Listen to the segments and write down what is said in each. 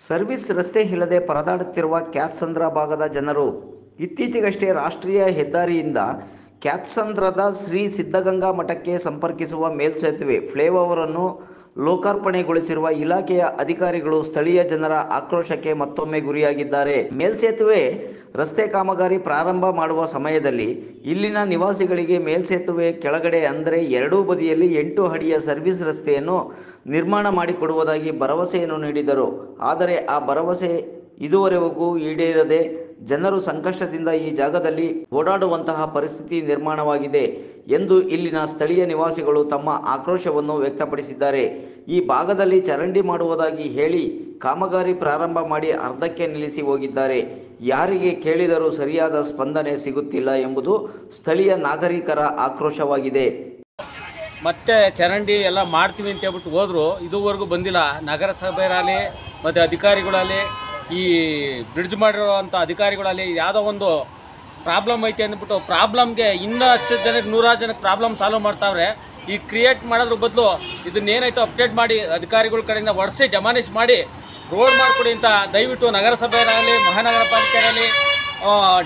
Service ರಸ್ತೆ ಇಲ್ಲದೆ ಪರದಾಡುತ್ತಿರುವ ಕ್ಯಾತ್ಸಂದ್ರ ಭಾಗದ ಜನರು ಇತ್ತೀಚೆಗಷ್ಟೇ ರಾಷ್ಟ್ರೀಯ ಹೆದ್ದಾರಿಯಿಂದ ಕ್ಯಾತ್ಸಂದ್ರದ ಶ್ರೀ ಸಿದ್ಧಗಂಗಾ ಮಠಕ್ಕೆ ಸಂಪರ್ಕಿಸುವ ಮೇಲ್ಸೇತುವೆ ಫ್ಲೈಓವರ್ ಅನ್ನು ಲೋಕಾರ್ಪಣೆಗೊಳಿಸಿರುವ ಇಲಾಖೆಯ ಅಧಿಕಾರಿಗಳು ಸ್ಥಳೀಯ ಜನರ ಆಕ್ರೋಶಕ್ಕೆ ಮತ್ತೊಮ್ಮೆ ಗುರಿಯಾಗಿದ್ದಾರೆ. ಮೇಲ್ಸೇತುವೆ ರಸ್ತೆ ಕಾಮಗಾರಿ ಪ್ರಾರಂಭ ಮಾಡುವ ಸಮಯದಲ್ಲಿ ಇಲ್ಲಿನ ನಿವಾಸಿಗಳಿಗೆ ಮೇಲ್ಸೇತುವೆ ಕೆಳಗಡೆ ಅಂದರೆ ಎರಡೂ ಬದಿಯಲ್ಲಿ 8 ಅಡಿಯ ಸರ್ವಿಸ್ ರಸ್ತೆಯನ್ನು ನಿರ್ಮಾಣ ಮಾಡಿಕೊಡುವುದಾಗಿ ಭರವಸೆಯನ್ನು ನೀಡಿದರು. ಆದರೆ ಆ ಭರವಸೆ ಇದುವರೆಗೂ ಈಡೇರದೆ ಜನರು ಸಂಕಷ್ಟದಿಂದ ಈ ಜಾಗದಲ್ಲಿ ಓಡಾಡುವಂತಹ ಪರಿಸ್ಥಿತಿ ನಿರ್ಮಾಣವಾಗಿದೆ ಎಂದು ಇಲ್ಲಿನ ಸ್ಥಳೀಯ ನಿವಾಸಿಗಳು ತಮ್ಮ ಆಕ್ರೋಶವನ್ನು ವ್ಯಕ್ತಪಡಿಸಿದ್ದಾರೆ. ಈ ಭಾಗದಲ್ಲಿ ಚರಂಡಿ ಮಾಡುವುದಾಗಿ ಹೇಳಿ ಕಾಮಗಾರಿ ಪ್ರಾರಂಭ ಮಾಡಿ ಅರ್ಧಕ್ಕೆ ನಿಲ್ಲಿಸಿ ಹೋಗಿದ್ದಾರೆ. ಯಾರಿಗೆ ಕೇಳಿದರೂ ಸರಿಯಾದ ಸ್ಪಂದನೆ ಸಿಗುತ್ತಿಲ್ಲ ಎಂಬುದು ಸ್ಥಳೀಯ ನಾಗರಿಕರ ಆಕ್ರೋಶವಾಗಿದೆ. ಮತ್ತೆ ಚರಂಡಿ ಎಲ್ಲ ಮಾಡ್ತೀವಿ ಅಂತ ಹೇಳ್ಬಿಟ್ಟು ಹೋದ್ರು, ಇದುವರೆಗೂ ಬಂದಿಲ್ಲ. ನಗರಸಭೆಯಲ್ಲಿ ಮತ್ತು ಅಧಿಕಾರಿಗಳಲ್ಲಿ ಈ ಬ್ರಿಡ್ಜ್ ಮಾಡಿರೋವಂಥ ಅಧಿಕಾರಿಗಳಲ್ಲಿ ಯಾವುದೋ ಒಂದು ಪ್ರಾಬ್ಲಮ್ ಐತೆ ಅಂದ್ಬಿಟ್ಟು ಪ್ರಾಬ್ಲಮ್ಗೆ ಇನ್ನೂ 10 ಜನಕ್ಕೆ 100 ಜನಕ್ಕೆ ಪ್ರಾಬ್ಲಮ್ ಸಾಲ್ವ್ ಮಾಡ್ತಾವ್ರೆ. ಈ ಕ್ರಿಯೇಟ್ ಮಾಡೋದ್ರ ಬದಲು ಇದನ್ನೇನಾಯ್ತು ಅಪ್ಡೇಟ್ ಮಾಡಿ ಅಧಿಕಾರಿಗಳ ಕಡೆಯಿಂದ ಒಡಿಸಿ ಡೆಮಾಲಿಷ್ ಮಾಡಿ ರೋಡ್ ಮಾಡಿಕೊಡಿ ಅಂತ ದಯವಿಟ್ಟು ನಗರಸಭೆಯಲ್ಲಿ, ಮಹಾನಗರ ಪಾಲಿಕೆಯಲ್ಲಿ,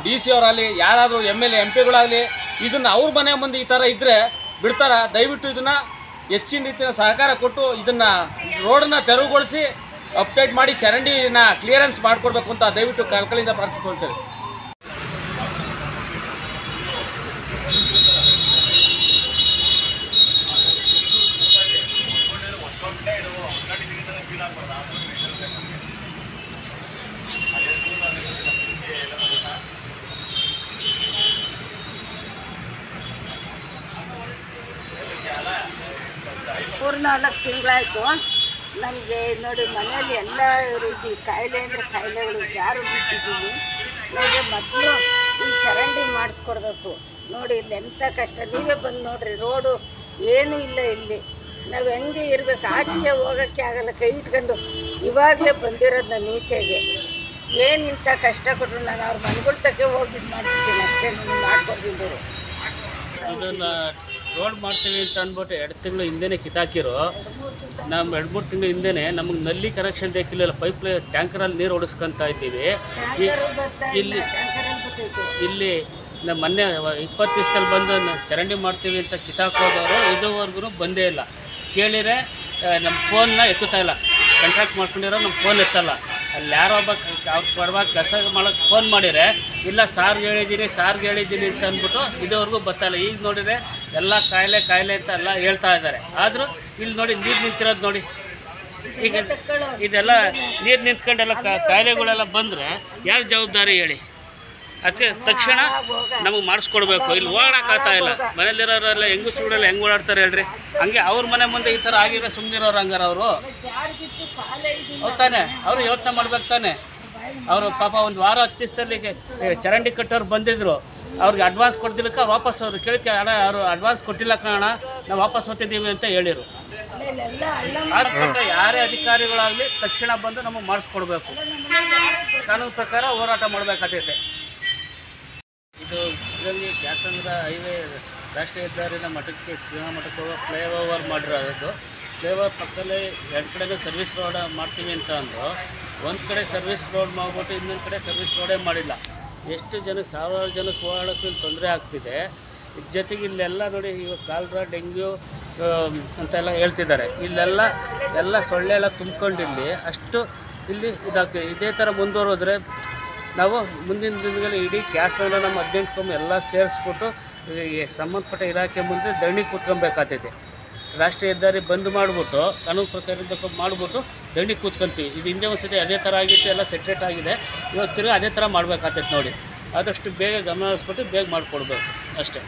DC ಅವರಲ್ಲಿ, ಯಾರಾದರೂ MLA MP ಗಳಾಗಲಿ ಇದನ್ನು ಅವ್ರ ಮನೆ ಮುಂದೆ ಈ ಥರ ಇದ್ದರೆ ಬಿಡ್ತಾರ. ದಯವಿಟ್ಟು ಇದನ್ನು ಹೆಚ್ಚಿನ ರೀತಿಯ ಸಹಕಾರ ಕೊಟ್ಟು ಇದನ್ನು ರೋಡನ್ನು ತೆರವುಗೊಳಿಸಿ ಅಪ್ಡೇಟ್ ಮಾಡಿ ಚರಂಡಿನ ಕ್ಲಿಯರೆನ್ಸ್ ಮಾಡಿಕೊಡ್ಬೇಕು ಅಂತ ದಯವಿಟ್ಟು ಕಳಕಳಿಯಿಂದ ಪ್ರಾರ್ಥಿಸ್ಕೊಳ್ತೇವೆ. ಮೂರ್ನಾಲ್ಕು ತಿಂಗಳಾಯಿತು. ನಮಗೆ ನೋಡಿ ಮನೆಯಲ್ಲಿ ಎಲ್ಲ ರೀತಿ ಕಾಯಿಲೆ ಅಂದರೆ ಕಾಯಿಲೆಗಳು ಜಾರು ಬಿಟ್ಟಿದ್ದೀವಿ. ನಮಗೆ ಮೊದಲು ಈ ಚರಂಡಿ ಮಾಡಿಸ್ಕೊಡ್ಬೇಕು. ನೋಡಿ ಇಲ್ಲಿ ಎಂಥ ಕಷ್ಟ, ನೀವೇ ಬಂದು ನೋಡಿರಿ, ರೋಡು ಏನೂ ಇಲ್ಲ ಇಲ್ಲಿ. ನಾವು ಹೆಂಗೆ ಇರಬೇಕು, ಆಚೆಗೆ ಹೋಗೋಕ್ಕೆ ಆಗಲ್ಲ, ಕೈ ಇಟ್ಕೊಂಡು ಇವಾಗಲೇ ಬಂದಿರೋದು ನಾನು ಈಚೆಗೆ. ಏನು ಇಂಥ ಕಷ್ಟ ಕೊಟ್ಟರು ನಾನು ಅವ್ರ ಮನೆಗಳ ತಕ್ಕೆ ಹೋಗಿದ್ದು ಮಾಡ್ಬಿಡ್ತೀನಿ ಅಷ್ಟೇ. ನಾನು ಮಾಡ್ಕೊಡ್ತಿದ್ದೀರಿ ಇದನ್ನು ರೋಡ್ ಮಾಡ್ತೀವಿ ಅಂತ ಅಂದ್ಬಿಟ್ಟು 2 ತಿಂಗಳು ಹಿಂದೆ ಕಿತ್ತಾಕಿರೋ. ನಮ್ಮ 2-3 ತಿಂಗಳು ಹಿಂದೆ ನಮಗೆ ನಲ್ಲಿ ಕನೆಕ್ಷನ್ ಬೇಕಿಲ್ಲ, ಪೈಪ್ ಟ್ಯಾಂಕರಲ್ಲಿ ನೀರು ಓಡಿಸ್ಕೊತಾ ಇದ್ದೀವಿ. ಇಲ್ಲಿ ನಮ್ಮ ಮೊನ್ನೆ 20 ದಿವಸದಲ್ಲಿ ಬಂದು ಚರಂಡಿ ಮಾಡ್ತೀವಿ ಅಂತ ಕಿತ್ತಾಕೋದವರು ಇದುವರೆಗೂ ಬಂದೇ ಇಲ್ಲ. ಕೇಳಿದರೆ ನಮ್ಮ ಫೋನ್ನ ಎತ್ತುತ್ತಾ ಇಲ್ಲ, ಕಾಂಟ್ಯಾಕ್ಟ್ ಮಾಡ್ಕೊಂಡಿರೋ ನಮ್ಮ ಫೋನ್ ಎತ್ತಲ್ಲ. ಅಲ್ಲಿ ಯಾರೋ ಒಬ್ಬ ಅವ್ರು ಕೊಡುವಾಗ ಕೆಲಸ ಮಾಡೋಕ್ಕೆ ಫೋನ್ ಮಾಡಿದರೆ ಇಲ್ಲ ಸಾರ್ಗೆ ಹೇಳಿದ್ದೀನಿ ಅಂತ ಅಂದ್ಬಿಟ್ಟು ಇದುವರೆಗೂ ಬರ್ತಾಯಿಲ್ಲ. ಈಗ ನೋಡಿದರೆ ಎಲ್ಲ ಕಾಯಿಲೆ ಅಂತ ಎಲ್ಲ ಹೇಳ್ತಾ ಇದ್ದಾರೆ. ಆದರೂ ಇಲ್ಲಿ ನೋಡಿ ನೀರು ನಿಂತಿರೋದು ನೋಡಿ. ಈಗ ಇದೆಲ್ಲ ನೀರು ನಿಂತ್ಕೊಂಡೆಲ್ಲ ಕಾಯಿಲೆಗಳೆಲ್ಲ ಬಂದರೆ ಯಾರು ಜವಾಬ್ದಾರಿ ಹೇಳಿ? ಅದಕ್ಕೆ ತಕ್ಷಣ ನಮಗೆ ಮಾಡಿಸ್ಕೊಡ್ಬೇಕು. ಇಲ್ಲಿ ಓಡಾಡಕ್ಕಾಗ್ತಾ ಇಲ್ಲ. ಮನೇಲಿರೋರೆಲ್ಲ ಹೆಂಗಸ್ರುಗಳೆಲ್ಲ ಹೆಂಗೆ ಓಡಾಡ್ತಾರೆ ಹೇಳ್ರಿ? ಹಂಗೆ ಅವ್ರ ಮನೆ ಮುಂದೆ ಈ ಥರ ಆಗಿರೋ ಸುಮ್ಮನಿರೋರು ಹಂಗಾರ ಅವರು ತಾನೆ? ಅವರು ಯೋಚನೆ ಮಾಡ್ಬೇಕು ತಾನೆ. ಅವರು ಪಾಪ ಒಂದು ವಾರ 10 ದಿವಸದಲ್ಲಿ ಚರಂಡಿ ಕಟ್ಟೋರು ಬಂದಿದ್ರು, ಅವ್ರಿಗೆ ಅಡ್ವಾನ್ಸ್ ಕೊಡ್ತಿಲ್ಲಕ್ಕೆ ಅವ್ರು ವಾಪಸ್ ಅವರು ಕೇಳಿಕೆ ಹಣ ಅವರು ಅಡ್ವಾನ್ಸ್ ಕೊಟ್ಟಿಲ್ಲ ಕಣ, ನಾವು ವಾಪಸ್ ಹೋಗ್ತಿದ್ದೀವಿ ಅಂತ ಹೇಳಿರು. ಆದ್ಬಿಟ್ಟು ಯಾರೇ ಅಧಿಕಾರಿಗಳಾಗಲಿ ತಕ್ಷಣ ಬಂದು ನಮಗೆ ಮಾಡಿಸ್ಕೊಡ್ಬೇಕು. ಕಾನೂನು ಪ್ರಕಾರ ಹೋರಾಟ ಮಾಡಬೇಕಾಗ್ತೈತೆ. ಇದು ಇದರಲ್ಲಿ ಕ್ಯಾತ್ಸಂದ್ರ ಹೈವೇ ರಾಷ್ಟ್ರೀಯ ಹೆದ್ದಾರಿನ ಮಠಕ್ಕೆ ಶ್ರೀರಂಗ ಮಠಕ್ಕೆ ಹೋಗೋ ಫ್ಲೈಓವರ್ ಮಾಡಿರೋದು. ಫ್ಲೈಓವರ್ ಪಕ್ಕದಲ್ಲೇ 2 ಕಡೆಗೂ ಸರ್ವಿಸ್ ರೋಡ್ ಮಾಡ್ತೀವಿ ಅಂತ ಅಂದರು. ಒಂದು ಕಡೆ ಸರ್ವಿಸ್ ರೋಡ್ ಮಾಡಿಬಿಟ್ಟು ಇನ್ನೊಂದು ಕಡೆ ಸರ್ವಿಸ್ ರೋಡೇ ಮಾಡಿಲ್ಲ. ಎಷ್ಟು ಜನಕ್ಕೆ, ಸಾವಿರಾರು ಜನಕ್ಕೆ ಓಡಾಡೋಕ್ಕೂ ಇಲ್ಲಿ ತೊಂದರೆ ಆಗ್ತಿದೆ. ಇದ್ರ ಜೊತೆಗೆ ಇಲ್ಲೆಲ್ಲ ನೋಡಿ ಇವಾಗ ಕಾಲ್ರಾ, ಡೆಂಗ್ಯೂ ಅಂತೆಲ್ಲ ಹೇಳ್ತಿದ್ದಾರೆ. ಇಲ್ಲೆಲ್ಲ ಸೊಳ್ಳೆ ಎಲ್ಲ ತುಂಬ್ಕೊಂಡಿಲ್ಲಿ ಅಷ್ಟು ಇಲ್ಲಿ ಇದಾಗ್ತಿದೆ. ಇದೇ ಥರ ಮುಂದುವರೆದ್ರೆ ನಾವು ಮುಂದಿನ ದಿನಗಳಲ್ಲಿ ಇಡೀ ಕ್ಯಾತ್ಸಂದ್ರ ನಮ್ಮ 18 ಕೊಂಬ ಎಲ್ಲ ಸೇರಿಸ್ಬಿಟ್ಟು ಸಂಬಂಧಪಟ್ಟ ಇಲಾಖೆ ಮುಂದೆ ಧರಣಿ ಕೂತ್ಕೊಬೇಕಾಗ್ತೈತೆ. ರಾಷ್ಟ್ರೀಯ ಹೆದ್ದಾರಿ ಬಂದ್ ಮಾಡಿಬಿಟ್ಟು ಕಾನೂನು ಪ್ರಕಾರ ಮಾಡಿಬಿಟ್ಟು ಧರಣಿ ಕೂತ್ಕೊಂತೀವಿ. ಇದು ಹಿಂದೆ ಒಂದು ಸತಿ ಅದೇ ಥರ ಆಗಿತ್ತು, ಎಲ್ಲ ಸೆಟ್ರೇಟ್ ಆಗಿದೆ. ಇವತ್ತು ತಿರುಗಿ ಅದೇ ಥರ ಮಾಡಬೇಕಾಗ್ತೈತೆ ನೋಡಿ. ಆದಷ್ಟು ಬೇಗ ಗಮನ ಹರಿಸ್ಬಿಟ್ಟು ಬೇಗ ಮಾಡಿಕೊಡ್ಬೇಕು ಅಷ್ಟೇ.